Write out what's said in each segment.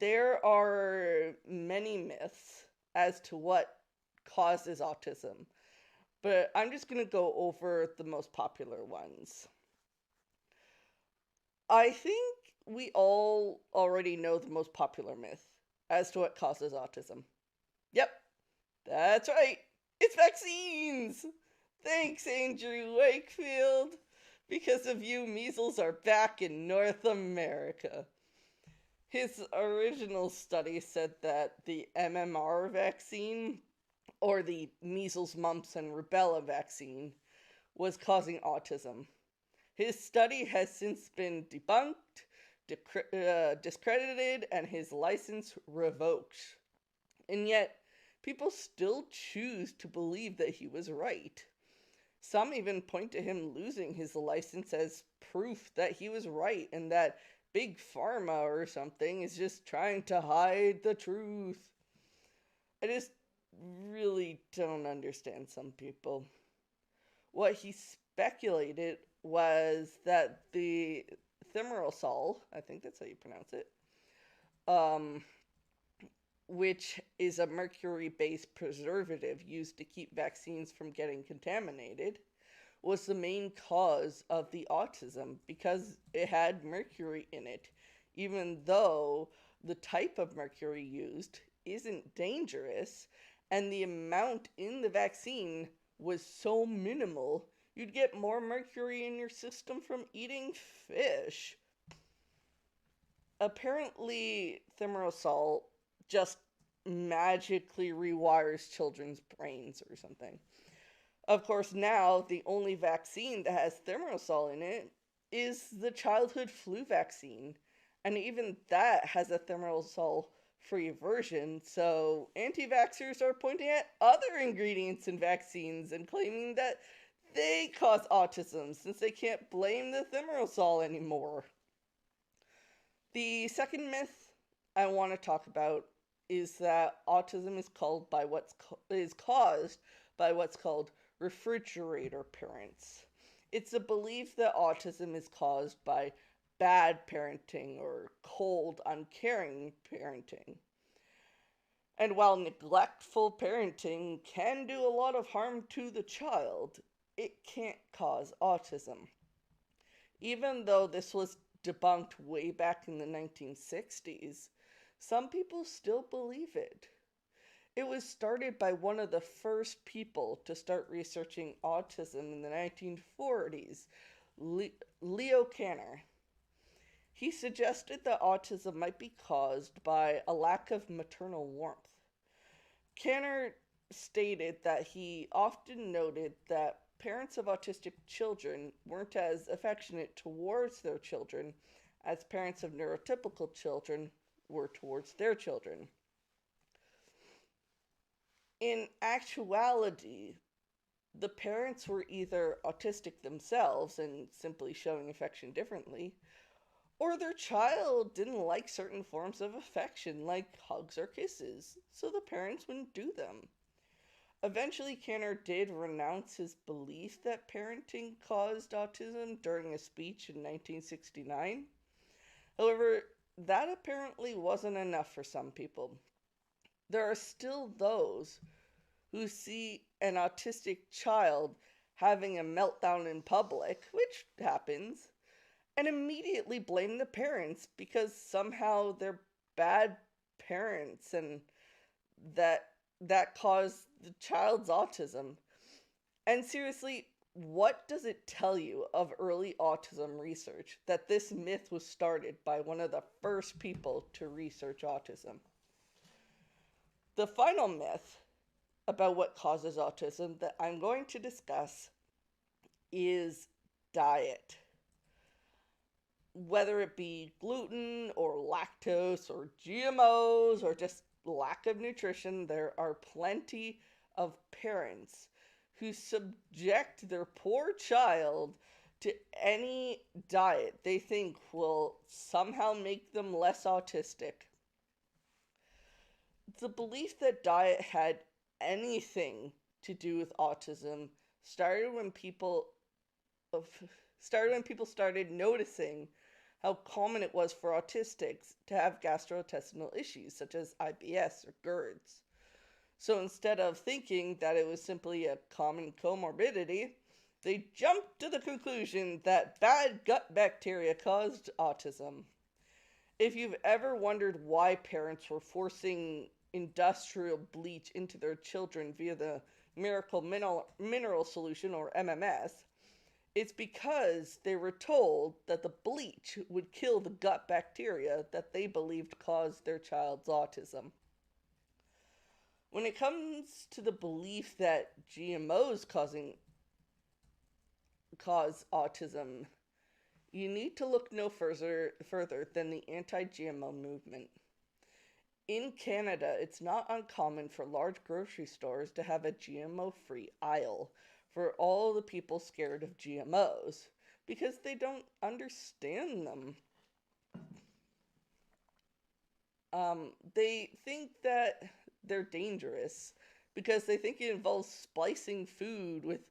There are many myths as to what causes autism, but I'm just going to go over the most popular ones. I think we all already know the most popular myth as to what causes autism. Yep, that's right. It's vaccines! Thanks, Andrew Wakefield. Because of you, measles are back in North America. His original study said that the MMR vaccine, or the measles, mumps, and rubella vaccine, was causing autism. His study has since been debunked, discredited, and his license revoked. And yet, people still choose to believe that he was right. Some even point to him losing his license as proof that he was right and that Big Pharma or something is just trying to hide the truth. I just really don't understand some people. What he speculated was that the thimerosal, I think that's how you pronounce it, um, which is a mercury based preservative used to keep vaccines from getting contaminated, was the main cause of the autism because it had mercury in it, even though the type of mercury used isn't dangerous and the amount in the vaccine was so minimal, you'd get more mercury in your system from eating fish. Apparently, thimerosal just magically rewires children's brains or something. Of course, now the only vaccine that has thimerosal in it is the childhood flu vaccine. And even that has a thimerosal free version. So anti vaxxers are pointing at other ingredients in vaccines and claiming that they cause autism since they can't blame the thimerosal anymore. The second myth I want to talk about is that autism is caused by what's called refrigerator parents. It's a belief that autism is caused by bad parenting or cold, uncaring parenting. And while neglectful parenting can do a lot of harm to the child, it can't cause autism. Even though this was debunked way back in the 1960s, some people still believe it. It was started by one of the first people to start researching autism in the 1940s, Leo Kanner. He suggested that autism might be caused by a lack of maternal warmth. Kanner stated that he often noted that parents of autistic children weren't as affectionate towards their children as parents of neurotypical children were towards their children. In actuality, the parents were either autistic themselves and simply showing affection differently, or their child didn't like certain forms of affection, like hugs or kisses, so the parents wouldn't do them. Eventually, Kanner did renounce his belief that parenting caused autism during a speech in 1969. However, that apparently wasn't enough for some people. There are still those who see an autistic child having a meltdown in public, which happens, and immediately blame the parents because somehow they're bad parents and that that caused the child's autism. And seriously, what does it tell you of early autism research that this myth was started by one of the first people to research autism? The final myth about what causes autism that I'm going to discuss is diet. Whether it be gluten or lactose or GMOs or just lack of nutrition, there are plenty of parents who subject their poor child to any diet they think will somehow make them less autistic. The belief that diet had anything to do with autism started when people started noticing how common it was for autistics to have gastrointestinal issues such as IBS or GERDs. So instead of thinking that it was simply a common comorbidity, they jumped to the conclusion that bad gut bacteria caused autism. If you've ever wondered why parents were forcing industrial bleach into their children via the miracle mineral solution, or MMS, it's because they were told that the bleach would kill the gut bacteria that they believed caused their child's autism. When it comes to the belief that GMOs cause autism, you need to look no further than the anti-GMO movement. In Canada, it's not uncommon for large grocery stores to have a GMO-free aisle for all the people scared of GMOs because they don't understand them. They think that they're dangerous because they think it involves splicing food with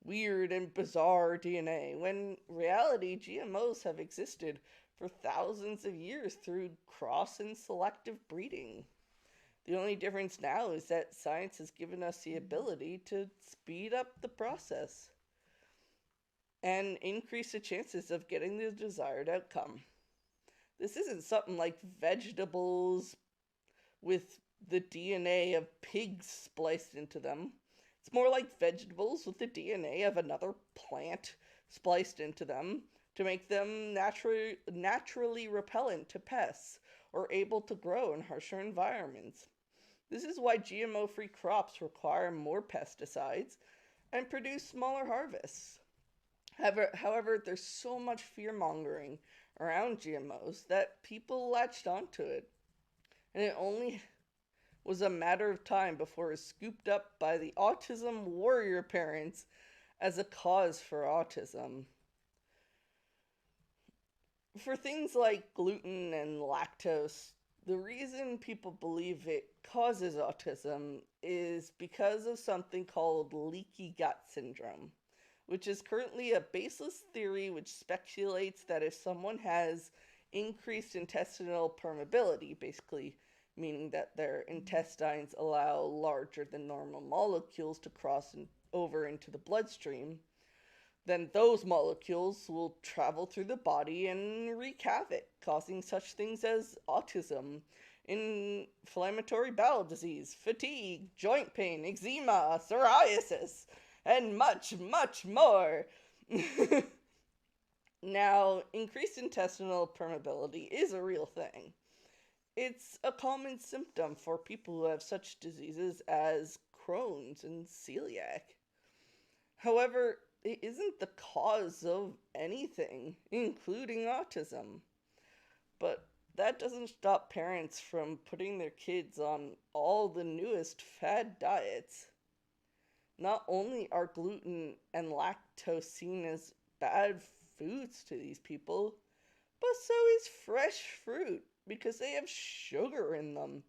weird and bizarre DNA, when in reality, GMOs have existed for thousands of years through cross and selective breeding. The only difference now is that science has given us the ability to speed up the process and increase the chances of getting the desired outcome. This isn't something like vegetables with the DNA of pigs spliced into them. It's more like vegetables with the DNA of another plant spliced into them to make them naturally repellent to pests or able to grow in harsher environments. This is why GMO-free crops require more pesticides and produce smaller harvests. However, there's so much fear-mongering around GMOs that people latched onto it, and it only was a matter of time before it was scooped up by the autism warrior parents as a cause for autism. For things like gluten and lactose, the reason people believe it causes autism is because of something called leaky gut syndrome, which is currently a baseless theory which speculates that if someone has increased intestinal permeability, basically meaning that their intestines allow larger than normal molecules to cross over into the bloodstream, then those molecules will travel through the body and wreak havoc, causing such things as autism, inflammatory bowel disease, fatigue, joint pain, eczema, psoriasis, and much, much more. Now, increased intestinal permeability is a real thing. It's a common symptom for people who have such diseases as Crohn's and celiac. However, it isn't the cause of anything, including autism. But that doesn't stop parents from putting their kids on all the newest fad diets. Not only are gluten and lactose seen as bad foods to these people, but so is fresh fruit because they have sugar in them.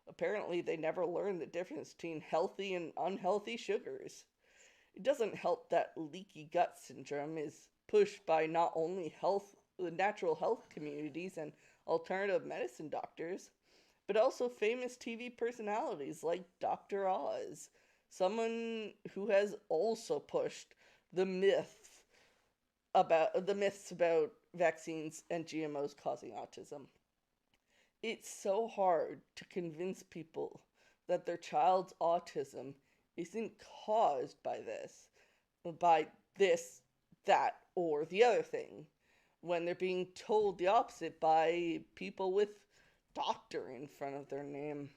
Apparently, they never learned the difference between healthy and unhealthy sugars. It doesn't help that leaky gut syndrome is pushed by not only the natural health communities and alternative medicine doctors, but also famous TV personalities like Dr. Oz, someone who has also pushed the myths about vaccines and GMOs causing autism. It's so hard to convince people that their child's autism isn't caused by this, that, or the other thing, when they're being told the opposite by people with doctor in front of their name.